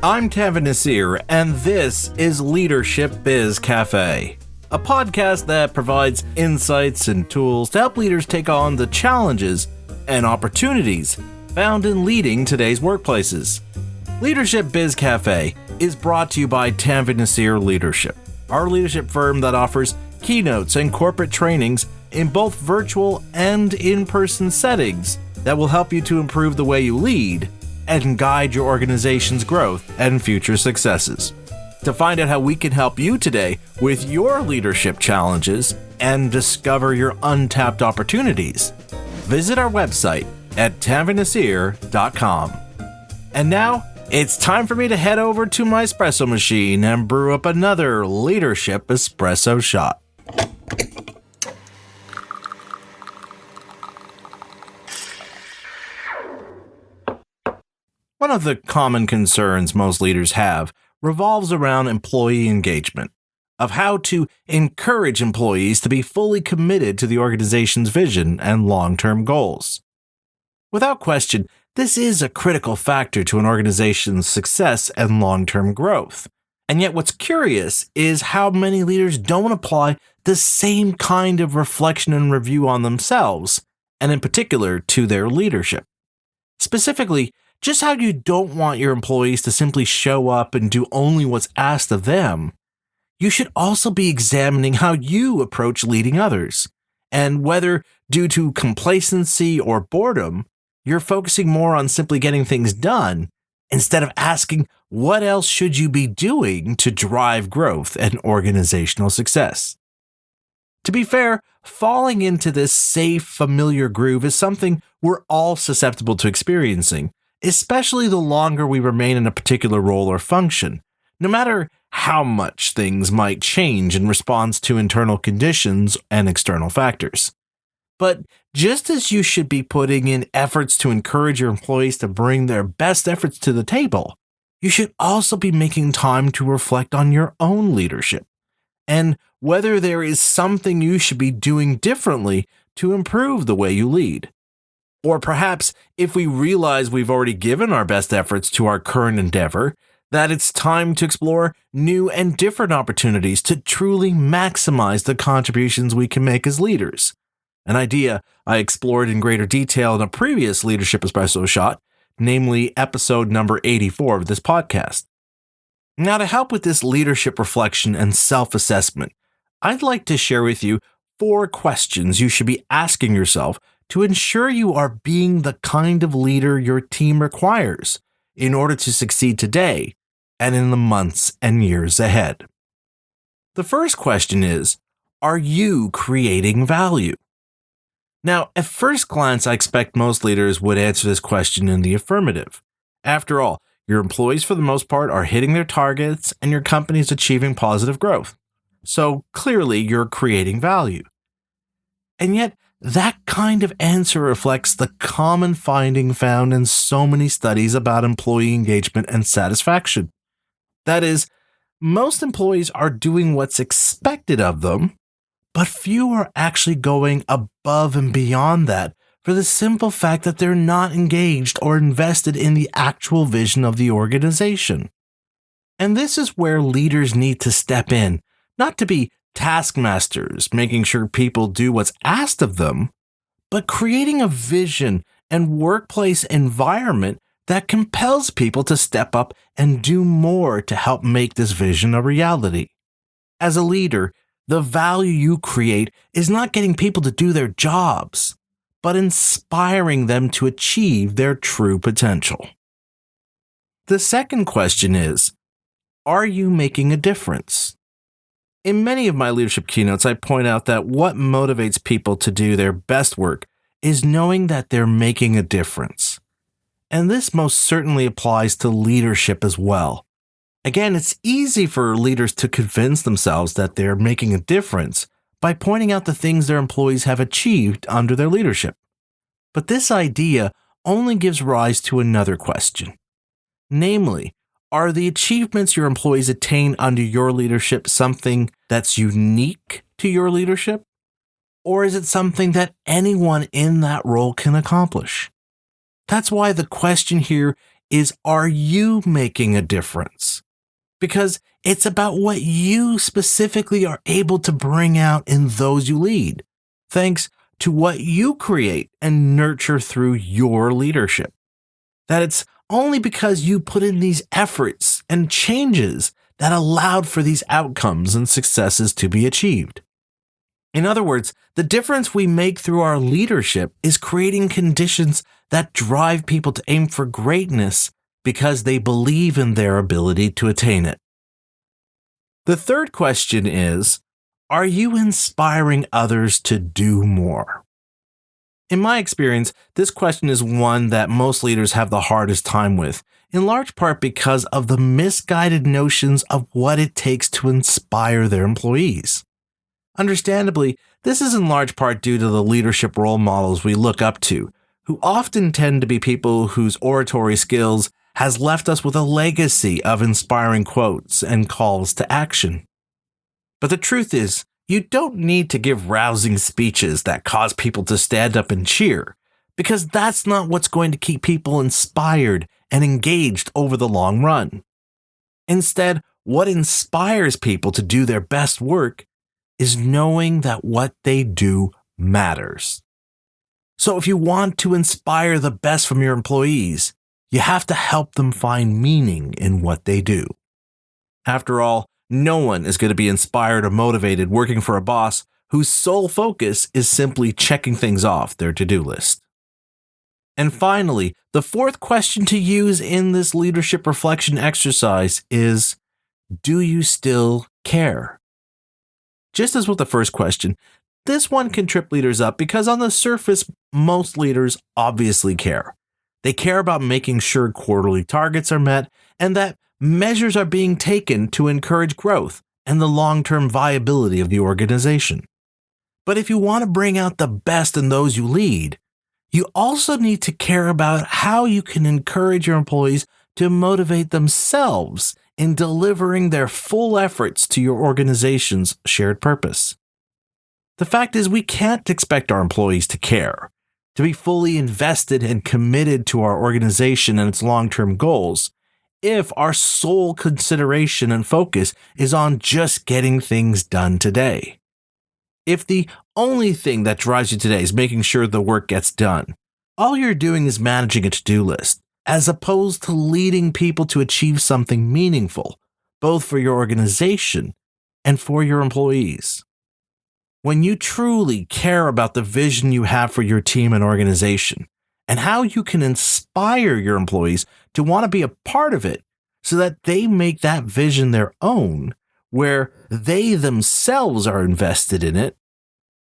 I'm Tanvin Nasir, and this is Leadership Biz Cafe, a podcast that provides insights and tools to help leaders take on the challenges and opportunities found in leading today's workplaces. Leadership Biz Cafe is brought to you by Tanvin Nasir Leadership, our leadership firm that offers keynotes and corporate trainings in both virtual and in-person settings that will help you to improve the way you lead and guide your organization's growth and future successes. To find out how we can help you today with your leadership challenges and discover your untapped opportunities, visit our website at tanvinnasir.com. And now, it's time for me to head over to my espresso machine and brew up another leadership espresso shot. One of the common concerns most leaders have revolves around employee engagement, of how to encourage employees to be fully committed to the organization's vision and long-term goals. Without question, this is a critical factor to an organization's success and long-term growth. And yet what's curious is how many leaders don't apply the same kind of reflection and review on themselves, and in particular to their leadership. Specifically, just how you don't want your employees to simply show up and do only what's asked of them, you should also be examining how you approach leading others, and whether, due to complacency or boredom, you're focusing more on simply getting things done instead of asking what else should you be doing to drive growth and organizational success. To be fair, falling into this safe, familiar groove is something we're all susceptible to experiencing, especially the longer we remain in a particular role or function, no matter how much things might change in response to internal conditions and external factors. But just as you should be putting in efforts to encourage your employees to bring their best efforts to the table, you should also be making time to reflect on your own leadership and whether there is something you should be doing differently to improve the way you lead. Or perhaps, if we realize we've already given our best efforts to our current endeavor, that it's time to explore new and different opportunities to truly maximize the contributions we can make as leaders. An idea I explored in greater detail in a previous Leadership Espresso Shot, namely episode number 84 of this podcast. Now, to help with this leadership reflection and self-assessment, I'd like to share with you 4 questions you should be asking yourself to ensure you are being the kind of leader your team requires in order to succeed today and in the months and years ahead. The first question is, are you creating value? Now, at first glance, I expect most leaders would answer this question in the affirmative. After all, your employees for the most part are hitting their targets and your company is achieving positive growth. So clearly you're creating value. And yet, that kind of answer reflects the common finding found in so many studies about employee engagement and satisfaction. That is, most employees are doing what's expected of them, but few are actually going above and beyond that for the simple fact that they're not engaged or invested in the actual vision of the organization. And this is where leaders need to step in, not to be taskmasters, making sure people do what's asked of them, but creating a vision and workplace environment that compels people to step up and do more to help make this vision a reality. As a leader, the value you create is not getting people to do their jobs, but inspiring them to achieve their true potential. The second question is, are you making a difference? In many of my leadership keynotes, I point out that what motivates people to do their best work is knowing that they're making a difference. And this most certainly applies to leadership as well. Again, it's easy for leaders to convince themselves that they're making a difference by pointing out the things their employees have achieved under their leadership. But this idea only gives rise to another question. Namely, are the achievements your employees attain under your leadership something that's unique to your leadership? Or is it something that anyone in that role can accomplish? That's why the question here is, are you making a difference? Because it's about what you specifically are able to bring out in those you lead, thanks to what you create and nurture through your leadership. That it's only because you put in these efforts and changes that allowed for these outcomes and successes to be achieved. In other words, the difference we make through our leadership is creating conditions that drive people to aim for greatness because they believe in their ability to attain it. The third question is, are you inspiring others to do more? In my experience, this question is one that most leaders have the hardest time with, in large part because of the misguided notions of what it takes to inspire their employees. Understandably, this is in large part due to the leadership role models we look up to, who often tend to be people whose oratory skills has left us with a legacy of inspiring quotes and calls to action. But the truth is, you don't need to give rousing speeches that cause people to stand up and cheer, because that's not what's going to keep people inspired and engaged over the long run. Instead, what inspires people to do their best work is knowing that what they do matters. So if you want to inspire the best from your employees, you have to help them find meaning in what they do. After all, no one is going to be inspired or motivated working for a boss whose sole focus is simply checking things off their to-do list. And finally, the fourth question to use in this leadership reflection exercise is, do you still care? Just as with the first question, this one can trip leaders up because on the surface, most leaders obviously care. They care about making sure quarterly targets are met and that measures are being taken to encourage growth and the long-term viability of the organization. But if you want to bring out the best in those you lead, you also need to care about how you can encourage your employees to motivate themselves in delivering their full efforts to your organization's shared purpose. The fact is, we can't expect our employees to care, to be fully invested and committed to our organization and its long-term goals, if our sole consideration and focus is on just getting things done today. If the only thing that drives you today is making sure the work gets done, all you're doing is managing a to-do list, as opposed to leading people to achieve something meaningful, both for your organization and for your employees. When you truly care about the vision you have for your team and organization, and how you can inspire your employees to want to be a part of it so that they make that vision their own, where they themselves are invested in it,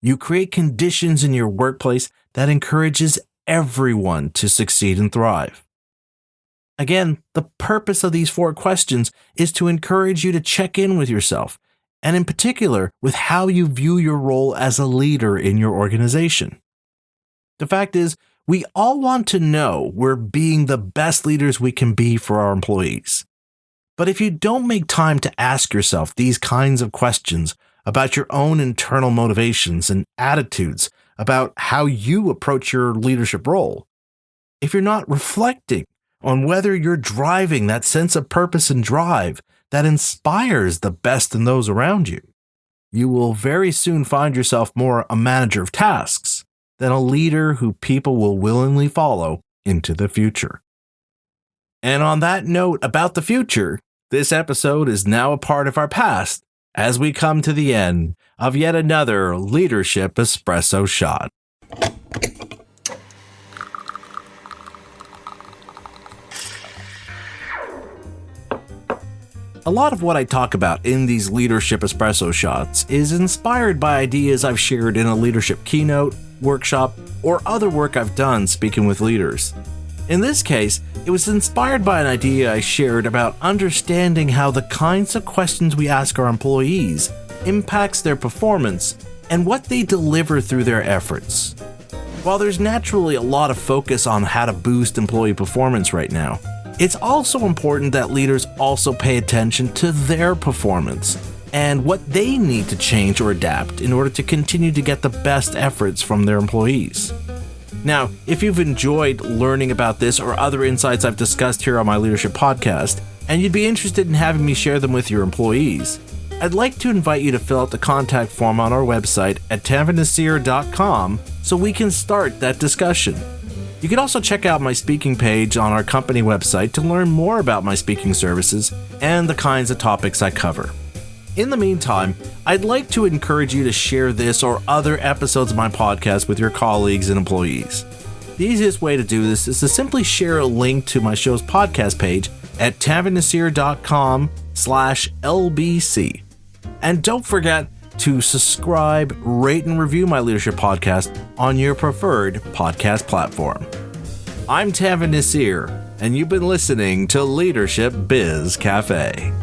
you create conditions in your workplace that encourages everyone to succeed and thrive. Again, the purpose of these 4 questions is to encourage you to check in with yourself, and in particular with how you view your role as a leader in your organization. The fact is, we all want to know we're being the best leaders we can be for our employees. But if you don't make time to ask yourself these kinds of questions about your own internal motivations and attitudes about how you approach your leadership role, if you're not reflecting on whether you're driving that sense of purpose and drive that inspires the best in those around you, you will very soon find yourself more a manager of tasks than a leader who people will willingly follow into the future. And on that note about the future, this episode is now a part of our past as we come to the end of yet another Leadership Espresso Shot. A lot of what I talk about in these Leadership Espresso Shots is inspired by ideas I've shared in a leadership keynote, workshop, or other work I've done speaking with leaders. In this case, it was inspired by an idea I shared about understanding how the kinds of questions we ask our employees impacts their performance and what they deliver through their efforts. While there's naturally a lot of focus on how to boost employee performance right now, it's also important that leaders also pay attention to their performance and what they need to change or adapt in order to continue to get the best efforts from their employees. Now, if you've enjoyed learning about this or other insights I've discussed here on my leadership podcast, and you'd be interested in having me share them with your employees, I'd like to invite you to fill out the contact form on our website at tanveernaseer.com so we can start that discussion. You can also check out my speaking page on our company website to learn more about my speaking services and the kinds of topics I cover. In the meantime, I'd like to encourage you to share this or other episodes of my podcast with your colleagues and employees. The easiest way to do this is to simply share a link to my show's podcast page at tanveernaseer.com/LBC. And don't forget to subscribe, rate, and review my leadership podcast on your preferred podcast platform. I'm Tanveer Naseer, and you've been listening to Leadership Biz Cafe.